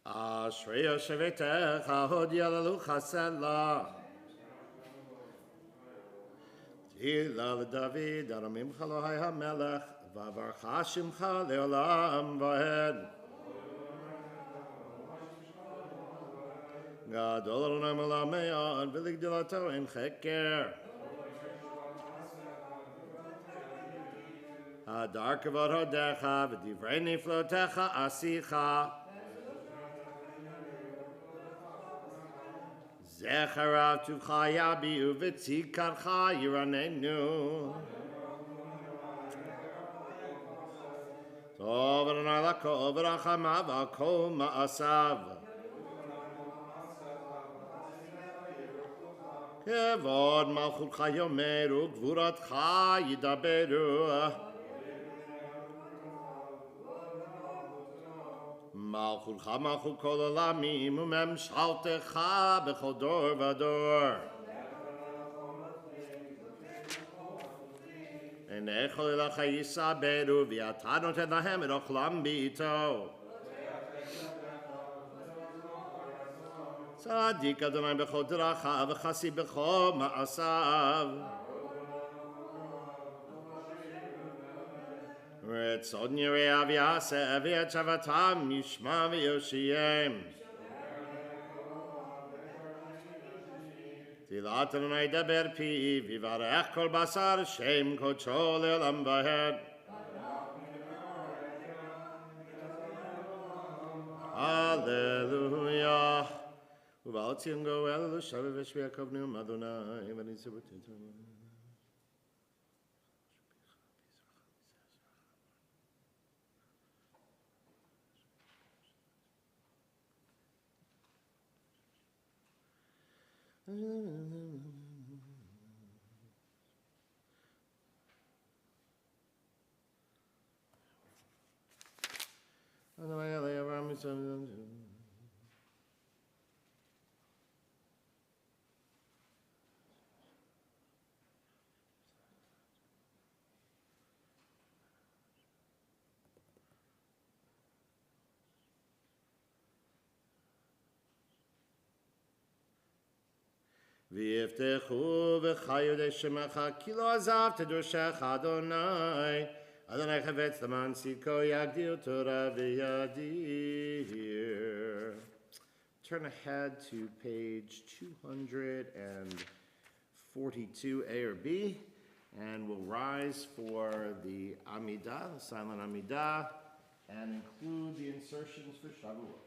Ashrei Yoshevetecha Hodia Lelu Chased La Tila David Aramim Chalohai HaMelech Vavarcha Shimcha Leolam Vahed Gadol Adonai Melameon V'ligdilato Ein Cheker Hadar Kavod Hodecha V'divrei Niflotecha Asicha Zecharav Tuchaya Bi'u V'tzikarcha Yiranenu Tov Adonai Lakol V'rachamav V'kol Ma'asav Kevod Malchutcha Yomeru Gvuratcha Yidaberu Malchutcha Malchut Kol Olamim U'memshaltecha B'chol Dor V'dor Enechol Elecha Yisaberu V'yata Noten Lahem Et Ochlam B'ito Tzadik Adonai B'chol Derachav V'chasi B'chol Ma'asav Retzon Yirei Av Yaseh V'yet Shavatam Yishma V'yoshiyem Tilat Adonai Daber Pi V'varech Kol Basar Shem Kodsho Le'olam Vahed Hallelujah Uval Tzion Goel Shaveh V'shvi Yaakov Ne'um Adonai V'nitzeh B'titzah V'yiftechu v'chayu d'shemecha ki lo azav t'doshecha Adonai Adonai chavetz l'man tzidko yagdil Torah v'yadir. Turn ahead to page 242, A or B, and we'll rise for the Amidah, the silent Amidah, and include the insertions for Shavuot.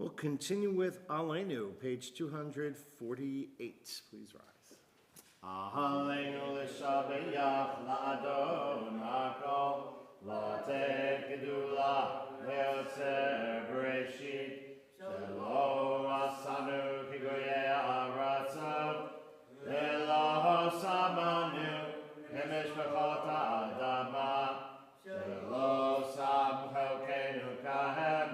We'll continue with Aleinu, page 248. Please rise. Aleinu l'shabeyach la'adon hakol la'teh gedula le'otzer bereshit shelo asanu kigoyei ha'aratzot ve'lo samanu kemishpachot ha'adama shelo sam chelkeinu kahem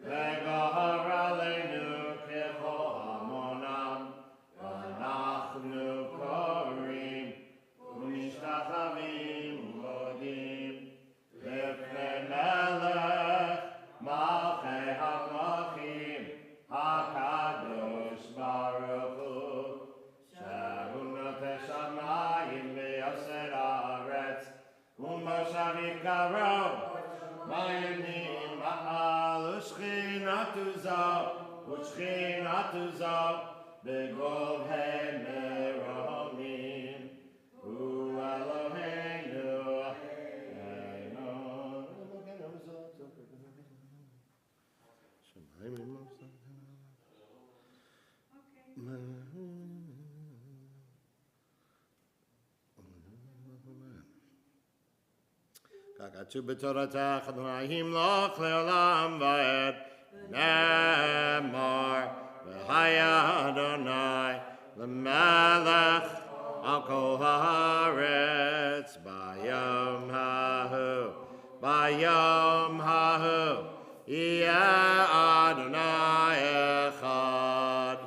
ve'gohar aleinu kechol hamonam v'anachnu korim u'nishtachavim u'modim lifnei melech malchei hamalchim hakadosh baruch hu shehu noteh shamayim v'yoser haaretz u'moshav yikaro Mayanim ma'al u'shchinatu zo begov he'meromim hu Eloheinu Kakatu b'toratach Adonai loch le'olam va'ed Nemar v'haya Adonai l'melech al kol haaretz bayom hahu yeh Adonai echad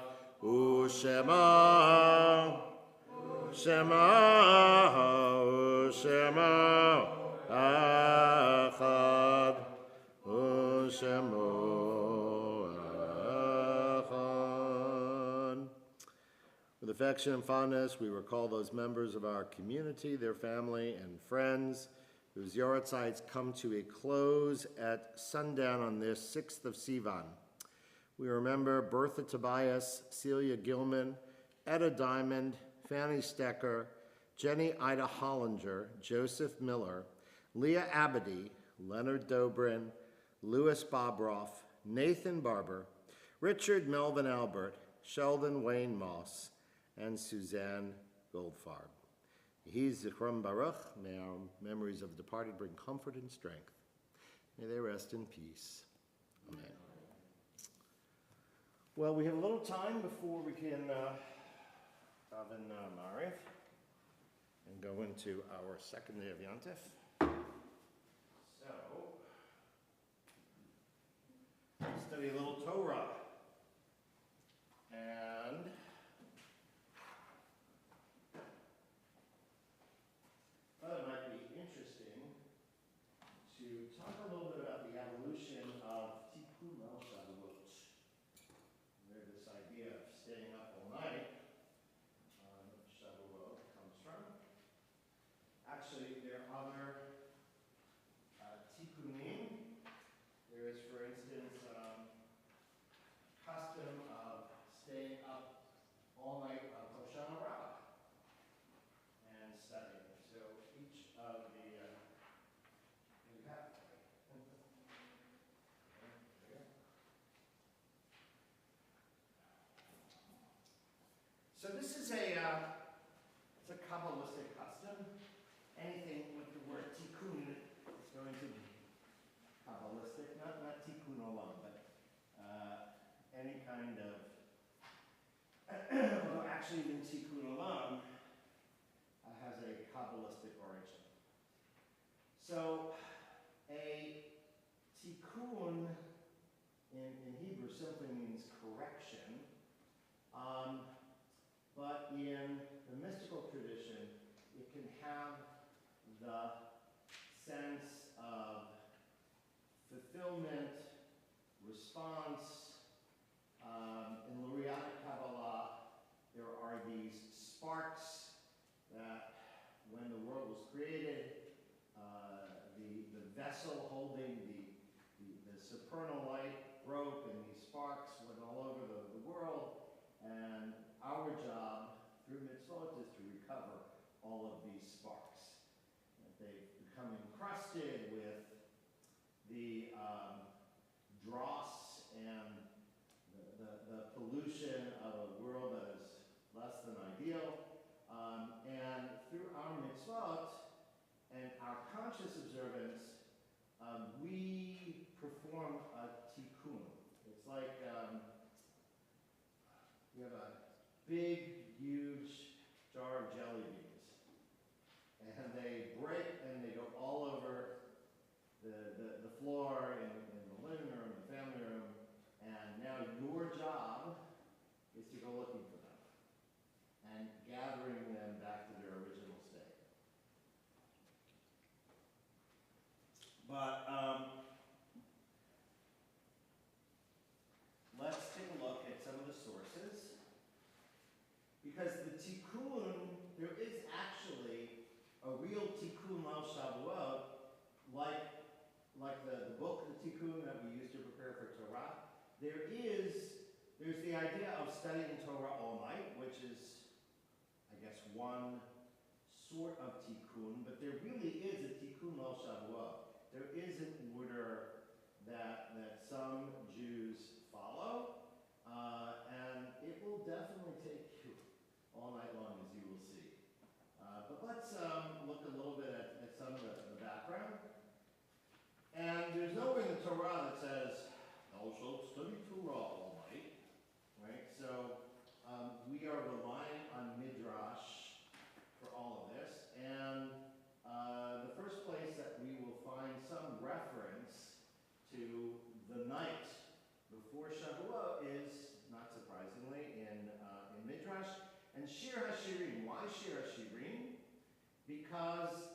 u'shemo Echad u'shemo echad. With affection and fondness, we recall those members of our community, their family, and friends whose Yoretzites come to a close at sundown on this 6th of Sivan. We remember Bertha Tobias, Celia Gilman, Etta Diamond, Fanny Stecker, Jenny Ida Hollinger, Joseph Miller, Leah Abadi, Leonard Dobrin, Louis Bobroff, Nathan Barber, Richard Melvin Albert, Sheldon Wayne Moss, and Suzanne Goldfarb. Yehi Zichron Baruch, may our memories of the departed bring comfort and strength. May they rest in peace. Amen. Well, we have a little time before we can daven Mariv and go into our second day of Yontif. So, study a little Torah. And I thought it might be interesting to talk a little bit about the evolution of Tikkun al Shavuot, where this idea of staying up all night on Shavuot comes from. Actually, there are other tikkunim. There is, for instance, custom of staying up all night on Hoshana Rabbah and studying. So each of the you have so this is it's a Kabbalistic custom. Anything with the word tikkun is going to be Kabbalistic, not tikkun olam, but any kind of, well, actually even tikkun olam has a Kabbalistic origin. So a tikkun in Hebrew simply means correction, but in the mystical tradition, it can have the sense of fulfillment, response. In Lurianic Kabbalah, there are these sparks that when the world was created, the vessel holding the supernal light broke and these sparks went all over the world, and our job through mitzvot is to recover all of these sparks. They've become encrusted with the dross and big, huge jar of jelly beans. And they break and they go all over the floor in the living room, the family room. And now your job is to go looking for them and gathering them back to their original state. But let's take a look at some of the sources. Because the tikkun, there is actually a real tikkun al Shavuot, like the book, the tikkun that we use to prepare for Torah. There's the idea of studying Torah all night, which is, I guess, one sort of tikkun, but there really is a tikkun al Shavuot. There is an order that some Jews follow, and it will definitely take you all night long, as you will see. But let's look a little bit at some of the background. And there's nowhere in the Torah that says, thou shalt study Torah all night, right? So we are relying on Midrash for all of this. And the first place that we will find some reference to the night before Shavuot is, not surprisingly, in Midrash. And Shir HaShirim. Why Shir HaShirim? Because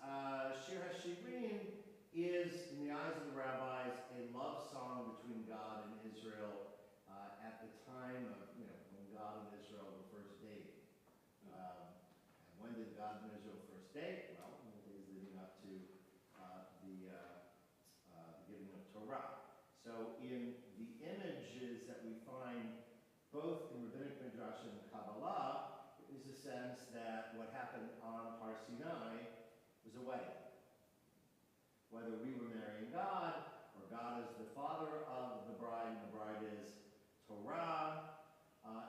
Shir HaShirim is, in the eyes of the rabbis, a love song between God and Israel at the time of, when God and Israel were first dating. And when did God and Israel first date? Well, in the days leading up to the giving of Torah. So in the images that we find both in Rabbinic Midrash and Kabbalah, is a sense that what happened on Har Sinai was a wedding. Whether we were marrying God, or God is the father of the bride, and the bride is Torah.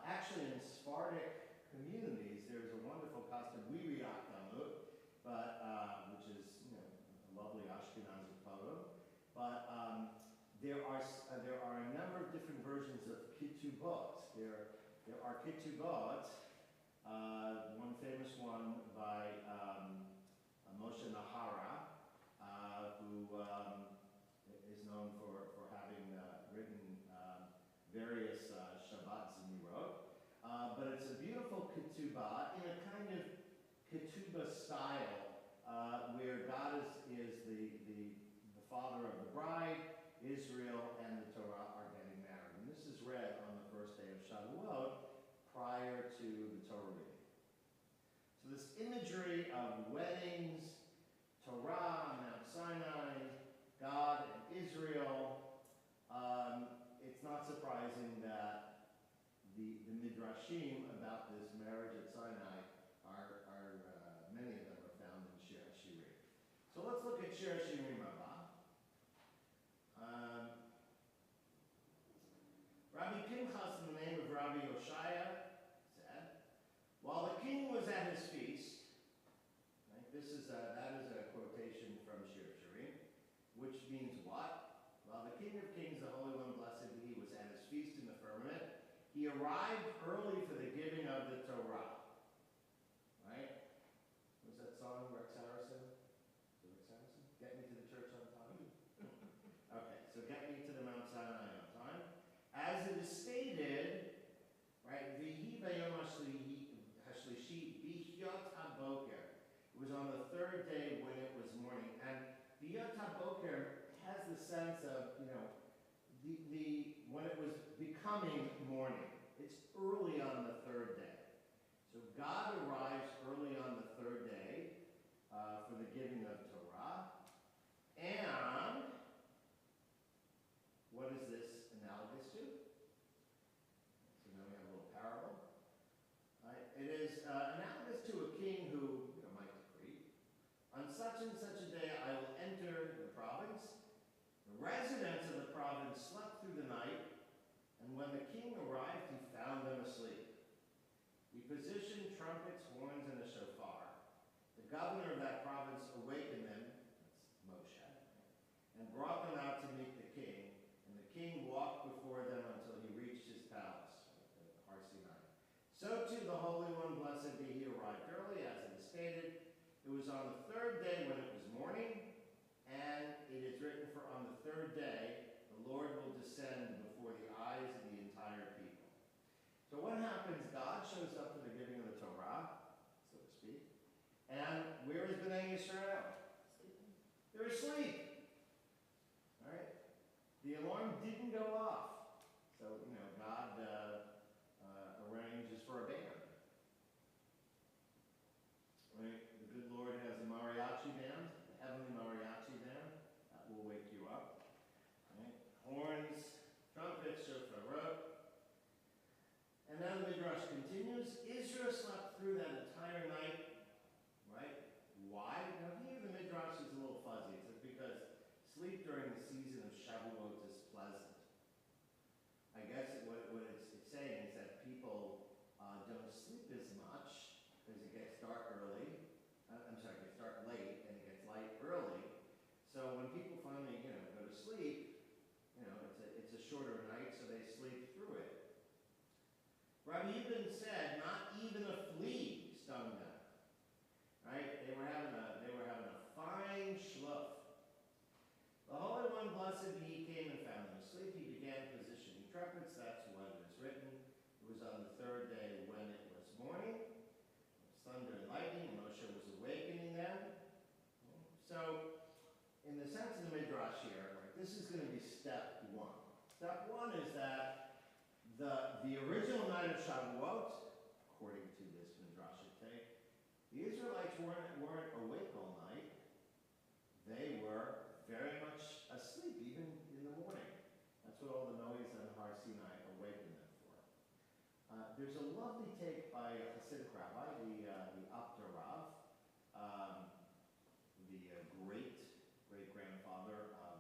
Actually, in Sephardic communities, there's a wonderful custom, we read Akdamut, but which is a lovely Ashkenazi poem. But there are a number of different versions of Ketubot. There are Ketubot. One famous one by Moshe Nahara, who is known for having written various Shabbats and Mirot. But it's a beautiful ketubah in a kind of ketubah style, where God is the father of the bride, Israel and the Torah are getting married. And this is read on the first day of Shavuot, prior to the Torah reading. So this imagery of weddings, Torah, Mount Sinai, God and Israel, it's not surprising that the Midrashim about this marriage at Sinai are many of them are found in Shir HaShirim. So let's look at Shir HaShirim Rabbah. Rabbi Pinchas, in the name of Rabbi Yoshaya, said, while the king was at his feast, right, that is a quotation from Shir HaShirim, which means what? While the King of Kings, the Holy One, blessed be He, was at his feast in the firmament, he arrived early for the giving of the Torah. Right? Was that song, Rex Harrison? Rex Harrison? Get me to the church on time? Okay, so get me to the Mount Sinai on time. As it is stated, right, V'hi v'yom hashlishi b'hyot haboker. It was on the third day when it was morning. And b'hyot haboker has the sense of, when it was becoming morning. It's early on the third day. So God arrives early on the third day for the giving of Torah. And what is this analogous to? So now we have a little parable. Right? It is analogous to a king who might decree, on such and such a day I will enter the province. The residents of the province slept through the night, and when the king arrived, he found them asleep. He positioned trumpets, horns, and a shofar. The governor of that province awakened them, that's Moshe, and brought them out to meet the king. And the king walked before them until he reached his palace, Har Sinai. So too of the Holy One, blessed be he, arrived early, as it is stated. It was on the third day when it was morning, and it is written, for on the third day the Lord will descend before the eyes of the entire people. So what happens? God shows up for the giving of the Torah, so to speak, and where is Bnei Yisrael? They're asleep. All right? The alarm didn't go off. So, God arranges for a band. Right? The good Lord has a mariachi band, a heavenly mariachi band. That will wake you up. Right? Horns, trumpets, shofar. And then the Midrash continues. Israel slept through that entire night. Right? Why? Now here the Midrash is a little fuzzy. It says because sleep during the season of Shavuot is pleasant. I guess what it's saying is that people don't sleep as much because it gets dark early. It gets dark late and it gets light early. So when people finally, go to sleep, it's a shorter night, so they sleep through it. Rabbi Yudin said, not even a flea stung them. Right? They were having a fine schluff. The Holy One, blessed be he, came and found them asleep. He began positioning trumpets. That's what is written. It was on the third day when it was morning. It was thunder and lightning, and Moshe was awakening them. So, in the sense of the Midrash here, right, this is going to be step one. Step one is that the original night of Shavuot, according to this Midrashic take, the Israelites weren't awake all night. They were very much asleep, even in the morning. That's what all the noise on Har Sinai awakened them for. There's a lovely take by a Hasidic rabbi, the Abder Rav, the great-grandfather of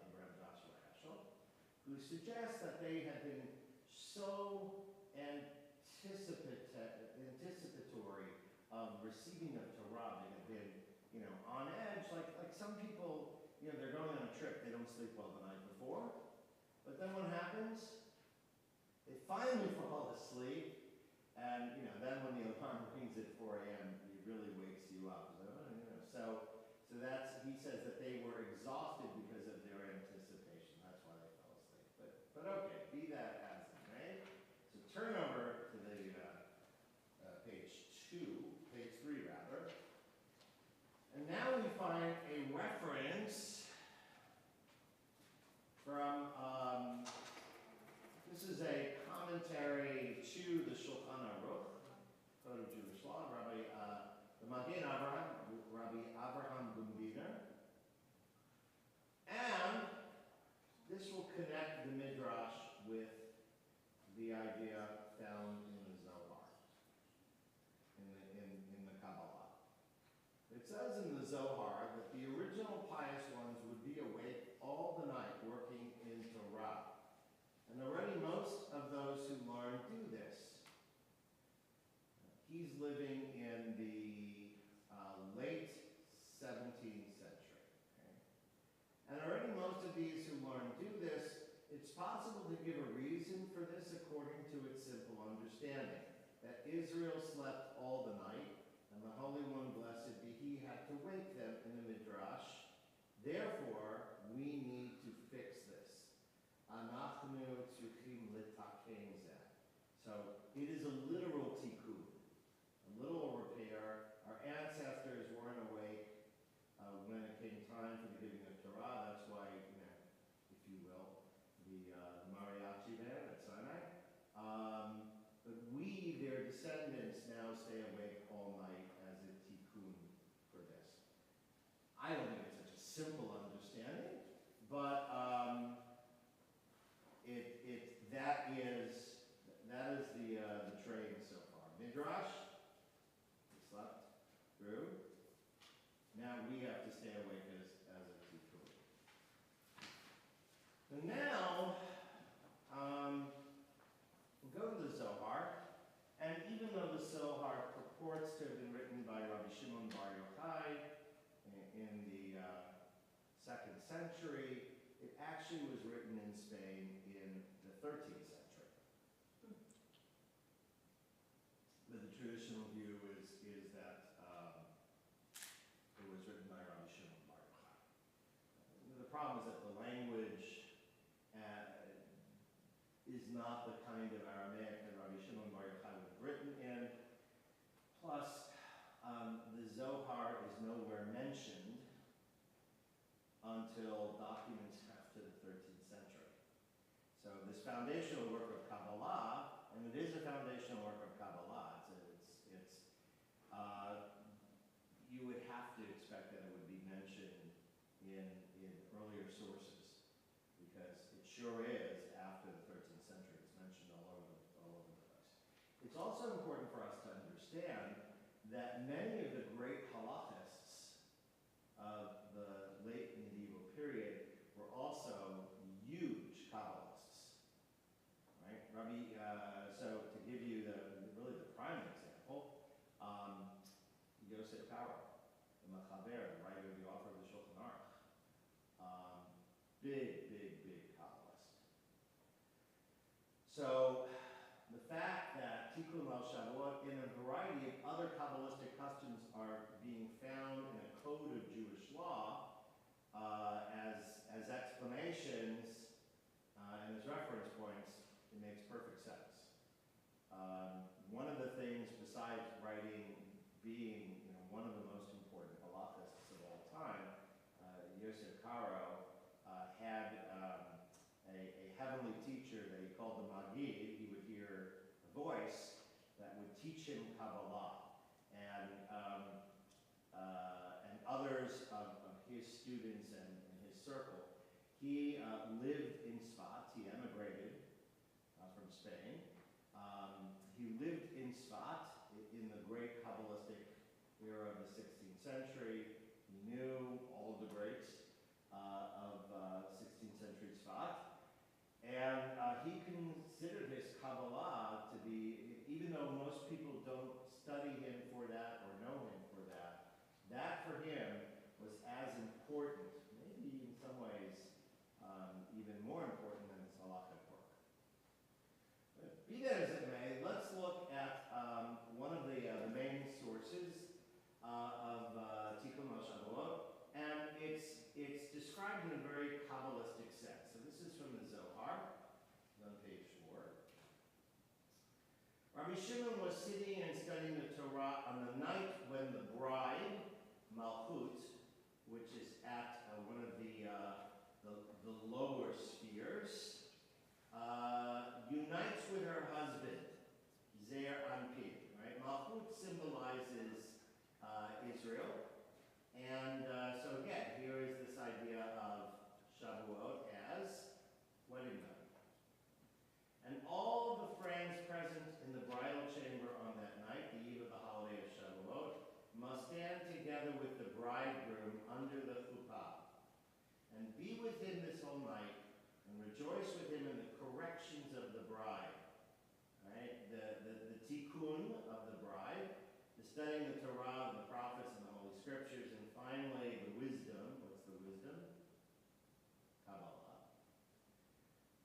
Abraham Joshua Heschel, who suggests that they had been so anticipatory of receiving of Torah. They had been, on edge, like some people. They're going on a trip, they don't sleep well the night before. But then what happens? They finally fall asleep, and then when the alarm rings at 4 a.m., it really wakes you up. So that's, he says that they were exhausted because of their anticipation. That's why they fell asleep. But okay, be that as it may. So turn over to the page 3 rather. And now we find a reference from, this is a commentary to the Shulchan Aruch, Code of Jewish Law, the Magen Avraham, Rabbi Avraham Gumbiner. And this will connect the Midrash with the idea found in the Zohar, in the Kabbalah. It says in the Zohar that the original pious ones would be awake all the night working in Torah. And already most of those who learn do this. He's living in the late 17th century. Okay? And already most of these who learn do this. It's possible to give a reason for this according to its simple understanding, that Israel slept all the night, and the Holy One, blessed be he, had to wake them in the Midrash. Therefore, we need to fix this. Anachnu tzuchim litaken zeh. So it is a literal tikkun, a literal repair. Our ancestors weren't awake when it came time for the giving of Torah. That's why, if you will, the mariachi band at Sinai. But we, their descendants, now stay awake all night as a tikkun for this. I don't think it's such a simple understanding, but that is the trade so far. Midrash, we slept through. Now we have to stay awake as a tikkun. So now, we'll go to the Zohar, and even though the Zohar purports to have been written by Rabbi Shimon Bar Yochai in the 2nd century, it actually was written in Spain in the 13th century. The traditional view is that it was written by Rabbi Shimon Bar Yochai. The problem is that the language is not the kind of Aramaic that Rabbi Shimon Bar Yochai would have written in. Plus, the Zohar is nowhere mentioned until documents after the 13th century. So this foundational work of Kabbalah, and it is a foundational work of Kabbalah, you would have to expect that it would be mentioned in earlier sources, because it sure is after the 13th century. It's mentioned all over the place. It's also important for us to understand that many of the great halachists of the late medieval period were also huge Kabbalists, right? So to give you really the prime example, Yosef Karo, the Machaber, the writer, the author of the Shulchan Aruch, big Kabbalist. So the fact that Tikkun Al Shavuot and a variety of other Kabbalistic customs are being found in a code of Jewish law as explanations and as reference points, it makes perfect sense. One of the things, besides writing being one of the most important halachists of all time, Yosef Karo had a heavenly teacher that he called the Magid. He would hear a voice that would teach him Kabbalah, and others of his students and his circle. He lived in Sfat. He emigrated from Spain. He lived in Sfat in the great Kabbalistic era of the 16th century. He knew all of the greats of 16th century Sfat. And he considered his Kabbalah to be, even though most people don't study him for that or know him for that, that for him was as important, maybe in some ways even more important than his halachic work. But be that as it may, let's look at one of the main sources of Tikkun Al Shavuot, and it's described in a very Kabbalistic sense. So this is from the Zohar, on page 4. Rabbi Shimon was sitting and studying the Torah on the night when the bride, Malchut, which is at one of the lower spheres, unites with her husband, Zer Anpin. Right? Malchut symbolizes Israel, and so again, here is this idea of Shavuot as wedding night. And all the friends present in the bridal chamber on that night, the eve of the holiday of Shavuot, must stand together with the bridegroom under the chuppah, and be with him this whole night, and rejoice with him in the corrections of the bride. Right? The tikkun of the bride, the studying the Torah and the prophets and the Holy Scriptures, and finally the wisdom. What's the wisdom? Kabbalah.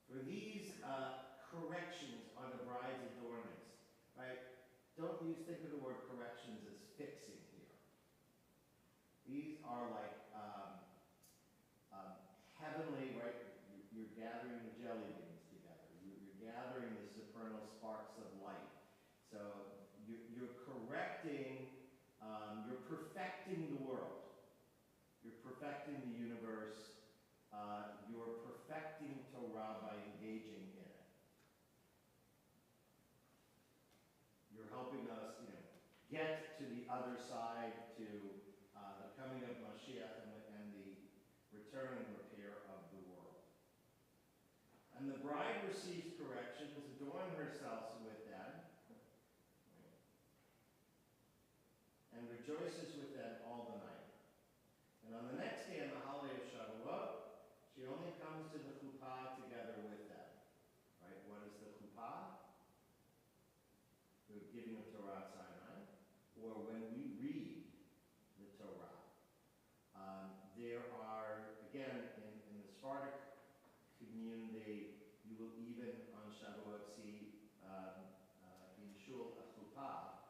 For these corrections are the bride's adornments. Right? Don't think of the word corrections as fixing here. These are like heavenly, right? You're gathering the jelly beans together. You're gathering the supernal sparks of light. So you're correcting, you're perfecting the world. You're perfecting the universe. You're perfecting Torah by engaging in it. You're helping us, get to the other side, to the coming of Mashiach and the return and repair of the world. And the bride receives corrections, adorn herself with them, and rejoices with them all the night. And on the next day, on the holiday of Shavuot, she only comes to the chuppah together with them. Right? What is the chuppah? The giving of Torah at Sinai, or when we read the Torah. There are, again, in the Sephardic community, you will even on Shavuot see in Shul a chuppah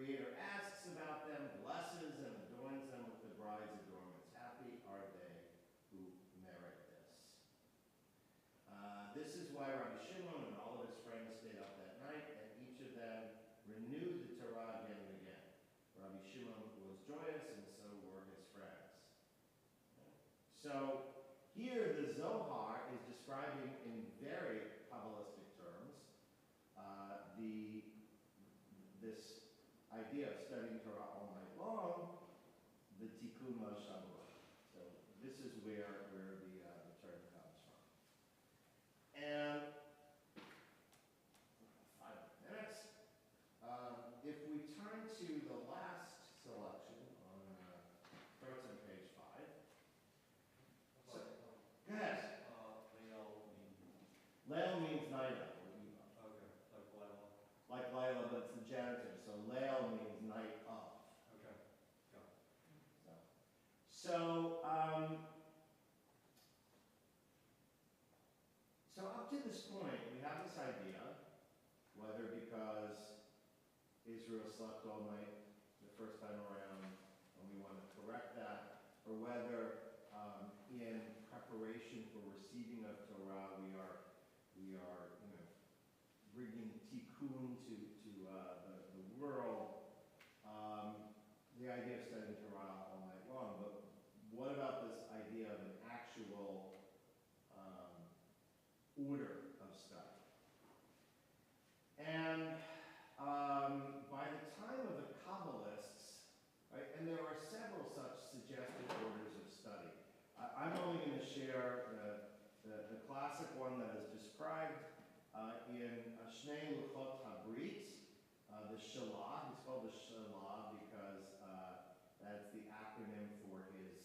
Creator asks about them, blesses and adorns them with the bride's adornments. Happy are they who merit this. This is why Rabbi Shimon and all of his friends stayed up that night, and each of them renewed the Torah again and again. Rabbi Shimon was joyous, and so were his friends. So here the Zohar is describing in very Kabbalistic terms this idea of studying Torah all night long, the Tikkun Shavuot. So this is where the term comes from. And 5 minutes. If we turn to the last selection on starts on page 5. So, go ahead. Leil means night of, or eve of. Okay, like Lila. Like Lila, but it's the genitive. So Leil means night of. Okay, got it. So up to this point, we have this idea, whether because Israel slept all night the first time around, and we want to correct that, or whether in preparation for receiving of Torah, we are bringing tikkun to the world. The idea of studying Torah all night long, but what about this idea of an actual order of study? And by the time of the Kabbalists, right, and there are several such suggested orders of study. I'm only going to share the classic one that is described in Shnei Luchot Habrit, the Shelah. He's called the Shelah because that's the acronym for his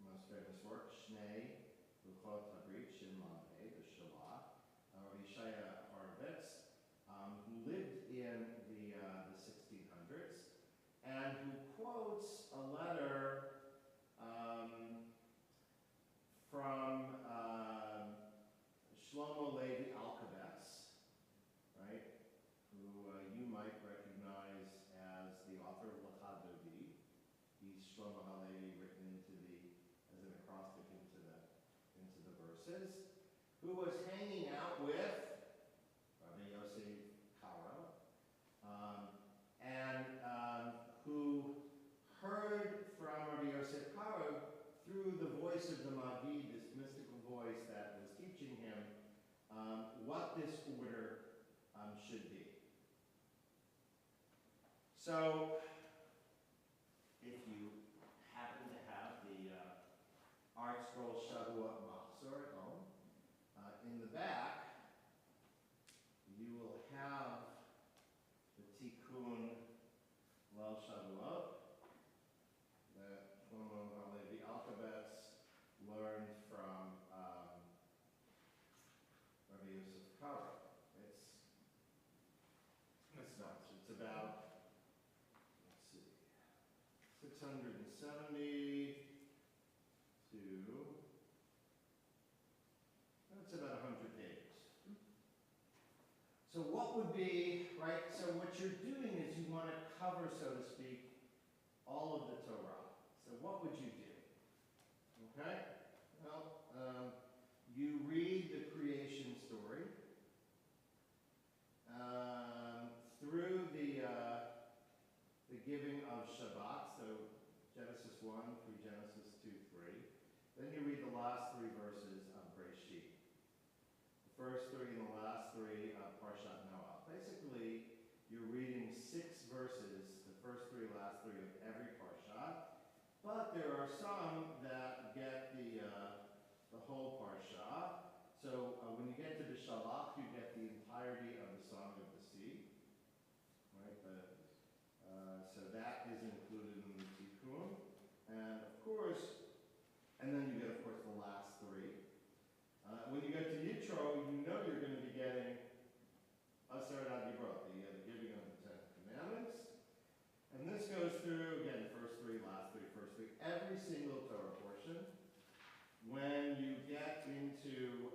most famous work, Shnei Luchot Habrit, Shin Lamed Hey, the Shelah. Yeshaya Horovitz, who lived in the 1600s, and who quotes a letter from Shlomo Levi Alkabetz, right, who you might recognize as the author of Lecha Dodi. He's Shlomo Halevi written as an acrostic into the verses, who was hanging out with Rabbi Yossi Karo, and who heard from Rabbi Yosef Karo through the voice of the Magid, this mystical voice that was teaching him what this order should be. So, if you happen to have the Art Scroll Shavuot Machzor at home, in the back, you will have the Tikkun Leil Shavuot that Shlomo Halevi Alkabetz learned from Rabbi Yosef Karo. It's nuts. It's about, let's see, 670 to, that's about 100 pages. So what would be, right, so what you're doing is you want to cover, so to speak, all of the Torah. So what would you do? Okay? Well, you read the creation story through the giving of Shabbat, so Genesis 1 through Genesis 2-3. Then you read the last 3 verses of Breshit. The first 3 and the last 3 of Parshat Noah. Basically, you're reading 6 verses, the first 3, last 3 of every Parshat, but there are some that get the whole Parsha. So when you get to the Shalach, you get the entirety of the Song of the Sea. Right? So that is included in the Tikkun. And of course, and then you get, of course, the last 3. When you get to Yitro, you know you're going to be getting Aseret HaDibrot, the giving of the 10 Commandments. And this goes through, again, first 3, last 3, first 3, every single Torah portion. When you get into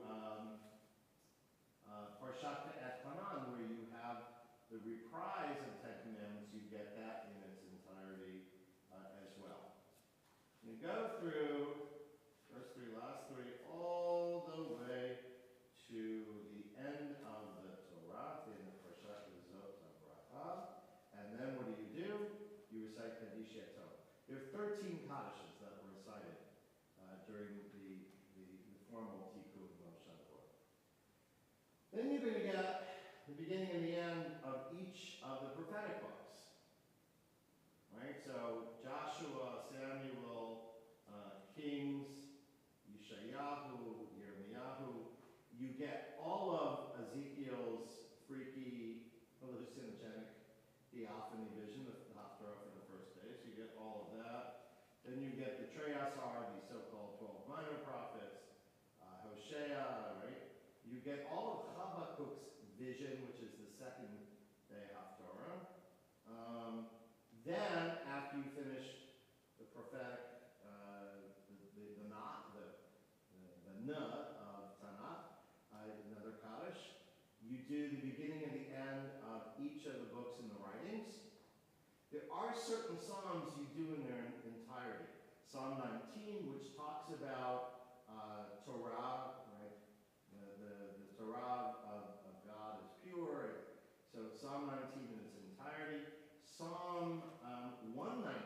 Parshat Et Hanan, where you have the reprise of the 10 Commandments, you you go through first three, last three, all the way to the end of the Torah, the end of Parshat Zot HaBracha. And then what do? You recite Kadish Yatom. There are 13 Kaddishes that were recited during the formal Tikkun of Shavuot. Then you're going to get the beginning and the end of each of the prophetic books. Right? So Joshua, Samuel, Kings, Yeshayahu, Yirmiyahu. You get all of Ezekiel's freaky, hallucinogenic theophany vision, the Haftarah for the first day. So you get all of that. Then you get the Treyasar, the so-called 12 minor prophets, Hosea, right? You get all of Habakkuk's vision, which is the second day Haftarah. Then, after you finish the prophetic, the Nah of Tanakh, another Kaddish, you do the beginning and the end of each of the books in the writings. There are certain psalms you do in their entirety. Psalm 19, which talks about Torah, right? The Torah of God is pure. So Psalm 19 in its entirety. Psalm 106,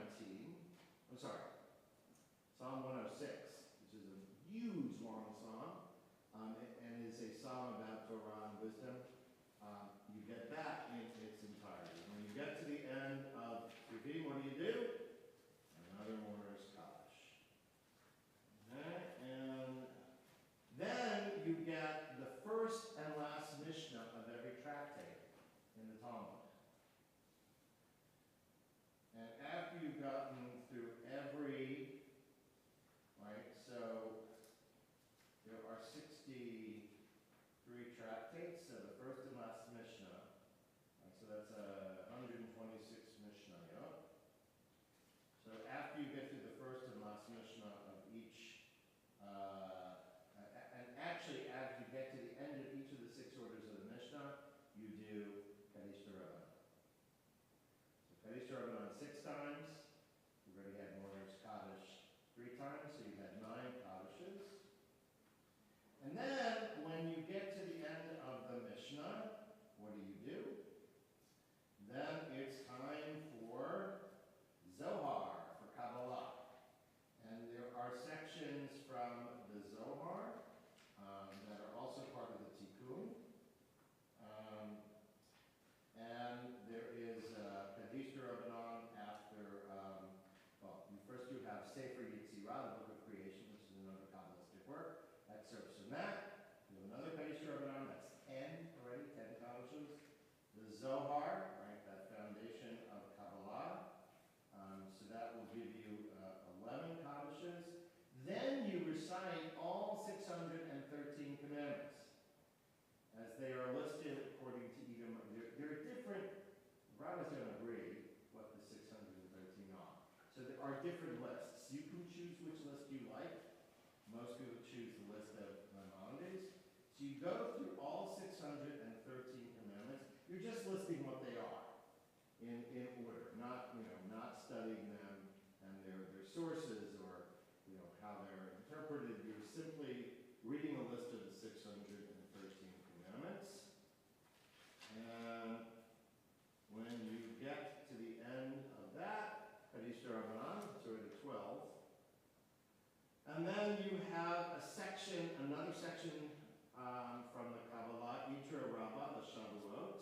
which is a huge long psalm, and is a psalm about Torah and wisdom. You get that in its entirety. When you get to the end of Tuvim, what do? Another mourner's Kaddish. Okay? And then you get the first and last Mishnah of every tractate in the Talmud. And after you've gotten through every, right, so there are 63 tractates, so the first and last Mishnah, right, so that's 126 Mishnayot. So after you get through the first and last Mishnah of each, and actually after you get to the end of each of the 6 orders of the Mishnah, you do Kadish Rabbanan. Kadish Rabbanan 6 times. We've already had mourner's Kaddish 3 times, so you've had 9 Kaddishes. And then, when you get to the end of the Mishnah, what do? Then it's time for Zohar, for Kabbalah. And there are sections from the Zohar that are also part of the Tikkun. And there is Kadish Rabbanan after, first you have Sefer Yetzirah, the Book of Creation, which is another Kabbalistic work. Excerpts from that. You have another Kadish Rabbanan, that's 10 already, 10 Kaddishes. The Zohar, right, that foundation of Kabbalah. So that will give you 11 Kaddishes. Then you recite all 613 commandments, as they are listed according to even, there are different, rabbis don't agree what the 613 are. So there are different lists. You can choose which list you like. Most people choose the list of Maimonides. So you go through all 613 commandments. You're just listing what they are in order, not studying them and their sources or how they're interpreted. You're simply reading a list of the 613 commandments. And when you get to the end of that, Kadish Rabbanan, it's already 12. And then you have another section from the Kabbalah, Itra Rabbah, the Shavuot.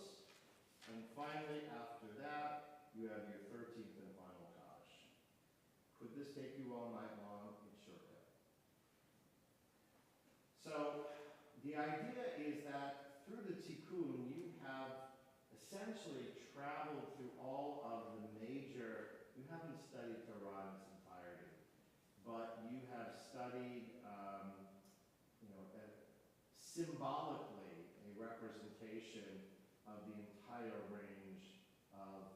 And finally, after that, you have your 13th and final Kaddish. Could this take you all night long? It sure could. So, the idea is that through the Tikkun, you have essentially traveled through all of the major, you haven't studied Torah in its entirety, but you have studied, symbolically a representation of the entire range of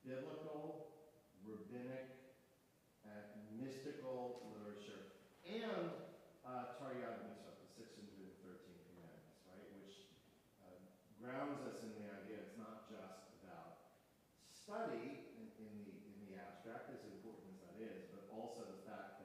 biblical, rabbinic, and mystical literature, and Taryag Mitzvot, the 613 commandments, right, which grounds us in the idea it's not just about study in the abstract, as important as that is, but also the fact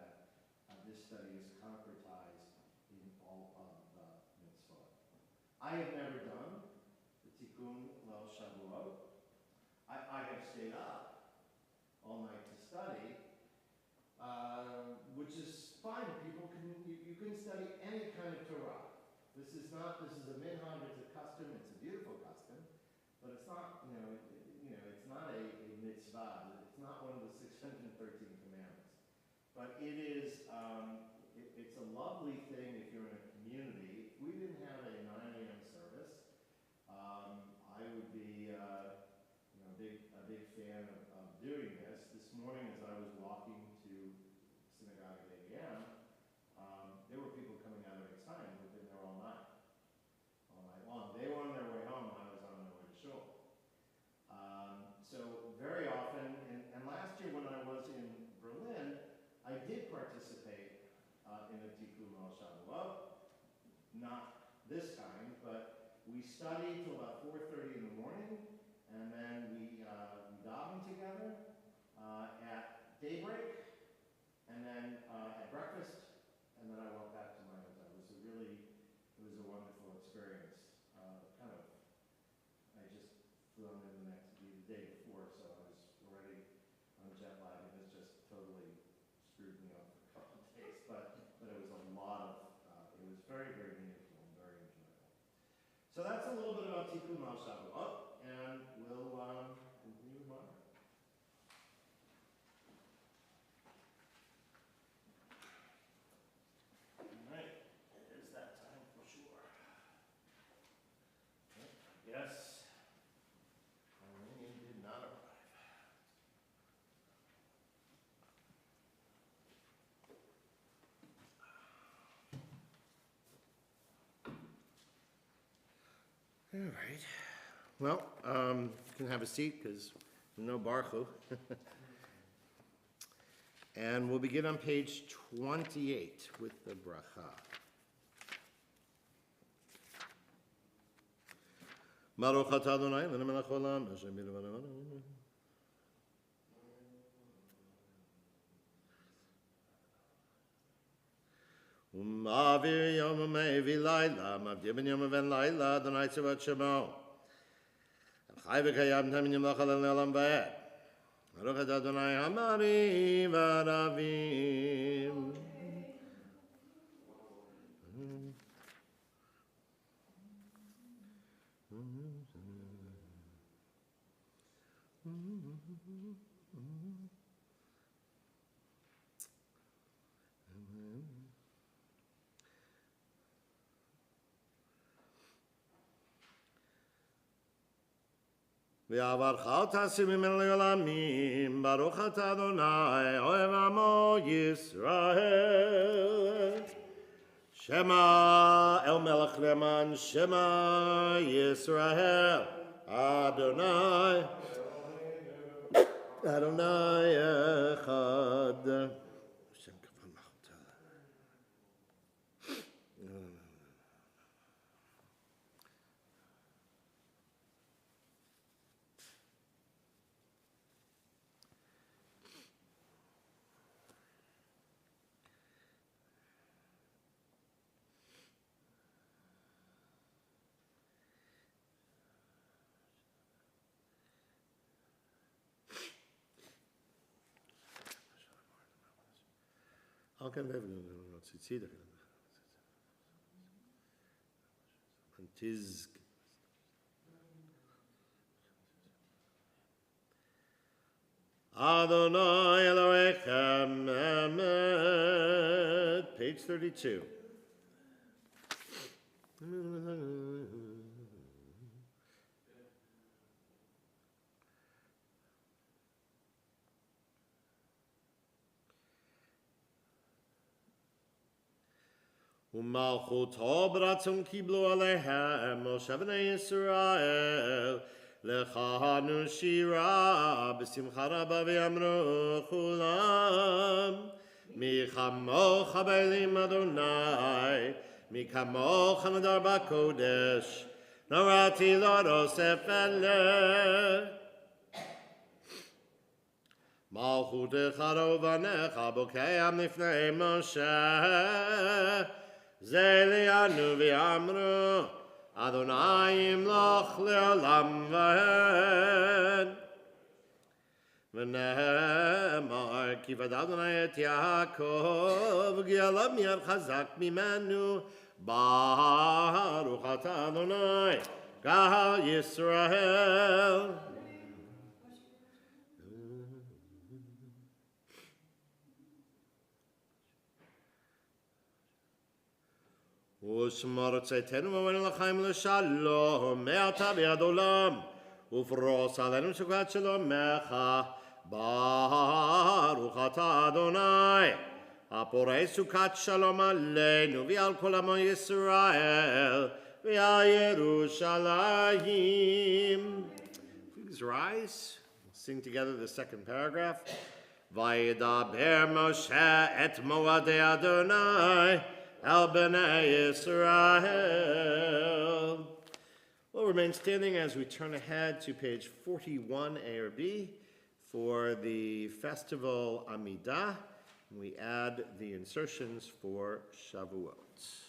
This is a minhag, it's a custom, it's a beautiful custom, but it's not, it's not a mitzvah. It's not one of the 613 commandments. But it is, it's a lovely thing if you're in a community. If we didn't have a 9 a.m. service, I would be, a big fan of doing this. This morning, as I was walking to synagogue at 8 a.m., there were people coming out every time who've been there all night long. They were on their way home, I was on my way to shul. So very often, and last year when I was in Berlin, I did participate in a Tikkun Al Shavuot. Not this kind, but we studied till about 4:30 in the morning, and then we davened together at daybreak, and then at breakfast, and then I went back to my hotel. It was a wonderful experience. I just flew on in the day before, so I was already on jet lag, and it just totally screwed me up for a couple of days. But it was a lot of, it was very, very meaningful and very enjoyable. So that's a little bit about Tikkun Al Shavuot, and we'll continue tomorrow. All right, it is that time for sure. Yes, Minyan did not arrive. All right. Well, you can have a seat because no Baruch. And we'll begin on page 28 with the bracha. Baruch atah Adonai Eloheinu melech haolam, asher b'yadav haadam. Ma'avir yom u'me'evi layla, ma'avdir ben yom u'ven layla, Adonai tzavot shemo. Chai v'kayam tam yom lachal le'olam va'ed. Baruch atah Adonai hamarim v'aravim. V'avarcha tasim imel le'olamim, Baruch atah Adonai, ohev amo Yisrael. Shema el melech leman, Shema Yisrael, Adonai, Adonai echad. How can we see that? Tizk. Adonai Elohechem Emet, page 32. Umalchuto b'ratzon kiblu aleihem Moshe b'nei Yisrael lechanu shira b'simcha rabba v'yamru chulam mi chamocha b'elim Adonai mi kamocha nadar b'kodesh norati l'orosef eleh Malchutecha rovanecha bokeyam nifnei Moshe Zelianu v'amru Adonai imloch le'olam v'ed ונאמר, כי ודל אדוני את יעקב, וגאליו מיד חזק ממנו, ברוך אתה אדוני, קהל ישראל. ושמור צאתנו ממנו לחיים לשלום, מעתה ועד עולם, ופרוס עלינו סוכת שלומך, ברוך אתה אדוני, הפורס סוכת שלום עלינו ועל כל עמו ישראל ועל ירושלים. Please rise. We'll sing together the second paragraph. וידבר משה את מועדי אדוני al b'nai Yisrael. We'll remain standing as we turn ahead to page 41 A or B for the festival Amidah. We add the insertions for Shavuot.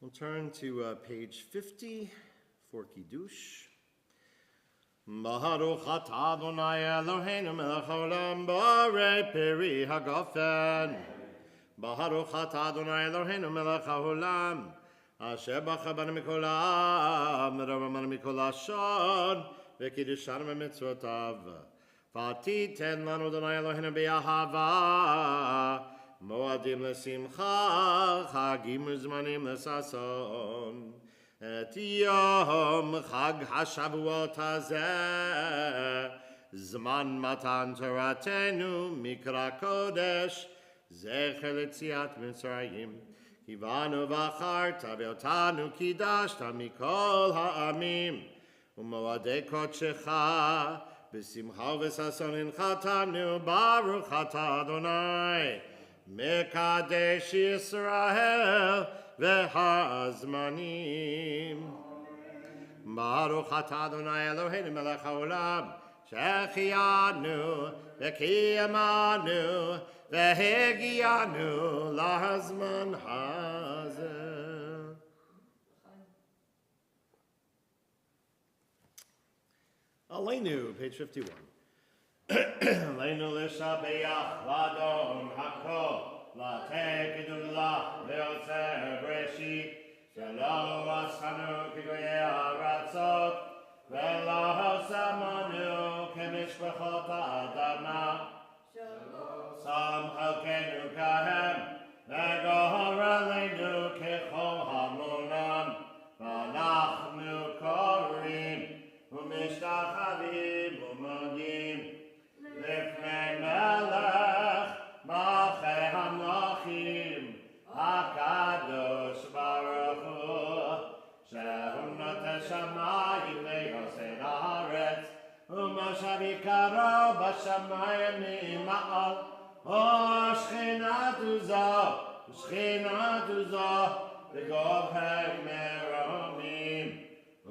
We'll turn to page 50 for Kiddush. Baruch atah Adonai Eloheinu melech haolam borei peri hagafen. Baruch atah Adonai Eloheinu melech haolam asher bacha banu mikol ha'am v'rabamanu mikol ha'shon v'kiddushanu b'mitzvotav. V'atiten lanu Adonai Eloheinu b'ahava moadim l'simcha chagim uzmanim l'sason. Et yom chag hashavuot hazeh zman matan toratenu mikra kodesh zecher letziat mitzrayim kivanu v'acharta ve'otanu kidashta mikol ha'amim u'moadei kodshecha b'simcha v'sason inchatanu baruch atah Adonai Mekadesh Yisrael v'hazmanim. Baruch atah Adonai Eloheinu melech haolam, shechianu v'kiyamanu v'hegianu lahazman hazeh. Aleinu, page 51. Aleinu l'shabeach l'adon hakol, l'tekedullah le'oser breshit, shelo asanu kigoyei haratzot, velo samanu kemishpachot ha'adama, sam chalkenu kahem, v'gohor aleinu kechol hamonam, v'anachnu korim, ומשתחווים ומודים לפני מלך מלכי המלכים הקדוש ברוך הוא שהוא נותן שמיים ויוסד הארץ ומושב עיקרו בשמיים מעל ושכינת זו בגובהי מרומים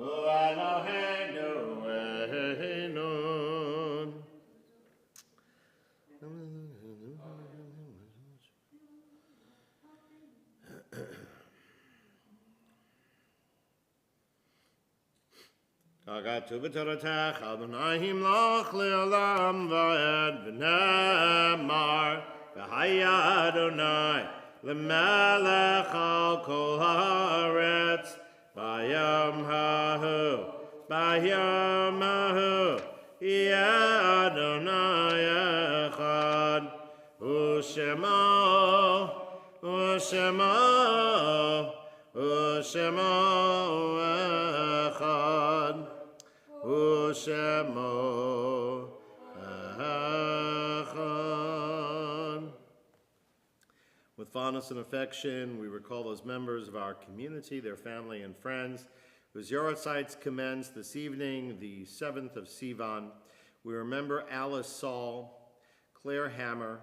Eloheinu Enon. Kagatu b'toratech Adonai himlach le'olam va'ed v'nemar v'haya Adonai l'melech al kol haaretz Bayam hahu, ya Adonai echad, u'shemo echad, u'shemo echad. With fondness and affection, we recall those members of our community, their family and friends, whose Yorzites commence this evening, the 7th of Sivan. We remember Alice Saul, Claire Hammer,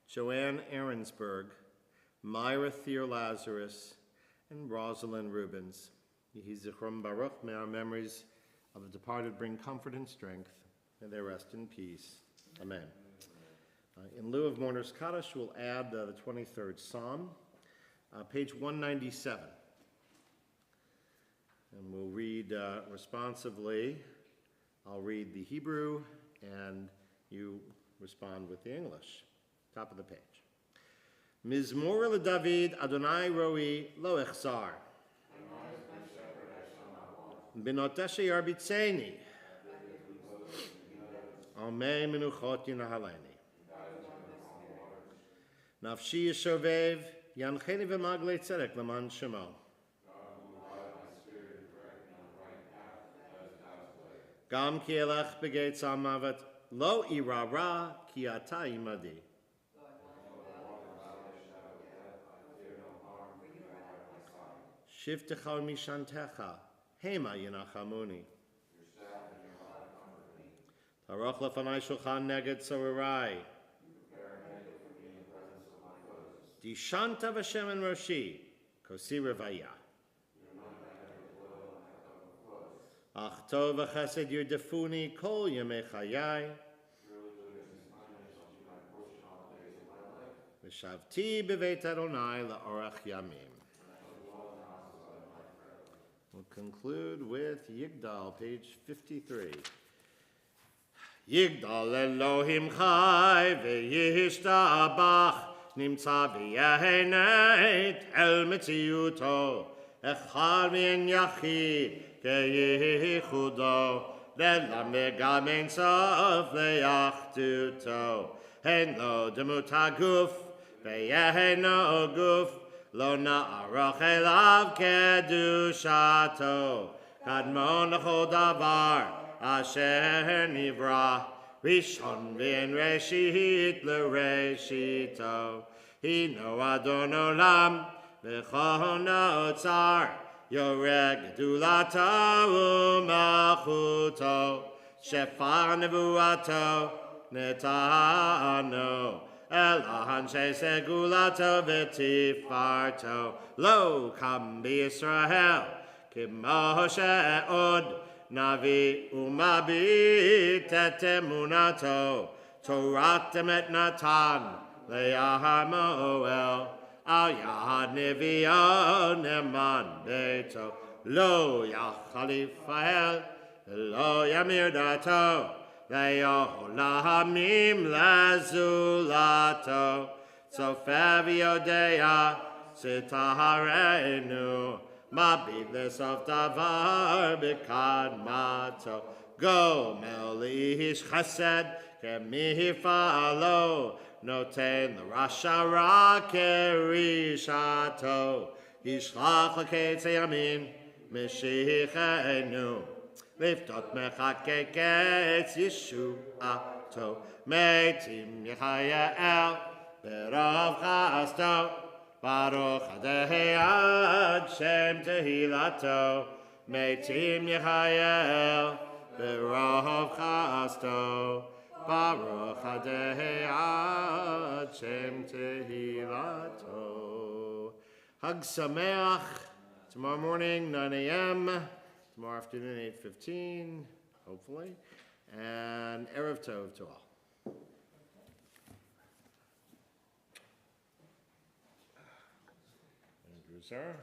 Joanne Ahrensberg, Myra Thier Lazarus, and Rosalind Rubens. Yehi Zichron Baruch, may our memories of the departed bring comfort and strength. May they rest in peace. Amen. In lieu of Mourner's Kaddish, we'll add the 23rd Psalm, page 197. And we'll read responsively. I'll read the Hebrew, and you respond with the English. Top of the page. Mizmor LeDavid Adonai Roi Lo Echzar. B'noteshe Yarbitzeni. Almei Menuchot Yinahaleni. Nafshi Yeshovev, Yancheni v'maglei tzedek l'man shemo. Gam ki elech b'geit mavet, lo ira ra ki ata imadi. Shivtecha mishantecha, hema yinachamuni. Taroch lefanai shulchan neged sorerai. Dishanta v'shem en roshi, kosi revaya. Ach tov v'chesed yurdefuni kol yemei chayai. V'shavti b'veit Adonai la'orach yamim. We'll conclude with Yigdal, page 53. Yigdal Elohim chai v'yishtabach. נמצא ביהנת אל מציאותו, אחד מן יחיד כייחודו, ללמד גם אין סוף לאחדותו. הן לו דמות הגוף, ויהנו גוף, לא נערוך אליו קדושתו. קדמון לכל דבר אשר נברא, ראשון ואין ראשית לראשיתו. הינו אדון עולם וכל נוצר, יורק גדולתו ומלכותו, שפר נבואתו נתנו Elohan shesegulato v'tifarto. Lo kam b'Yisrael kimo she'od navi umabit et emunato. Torat emet natan le'ahar moel. Al yad nevi'o neman beito. Lo yachal Yifrael lo yamir dato. Le'olamim lazulato. Sofer v'yodea sitaharenu. Mabidles of davar b'kadmato. Go melish chesed kemifalo. Noten l'rasha ra kerishato. Yishlach l'ketz yamin mishichenu. Liftot mechake ketz yishuato. Meitim Yechayel berov chasto. Baruch Adonai ad Shem Tehilato. Meitim Yechayel berov chasto. Baruch Adonai ad Shem Tehilato. Hag Sameach. Tomorrow morning, 9 a.m. Tomorrow afternoon, 8:15, hopefully. And Erev Tov to all. Andrew, sir.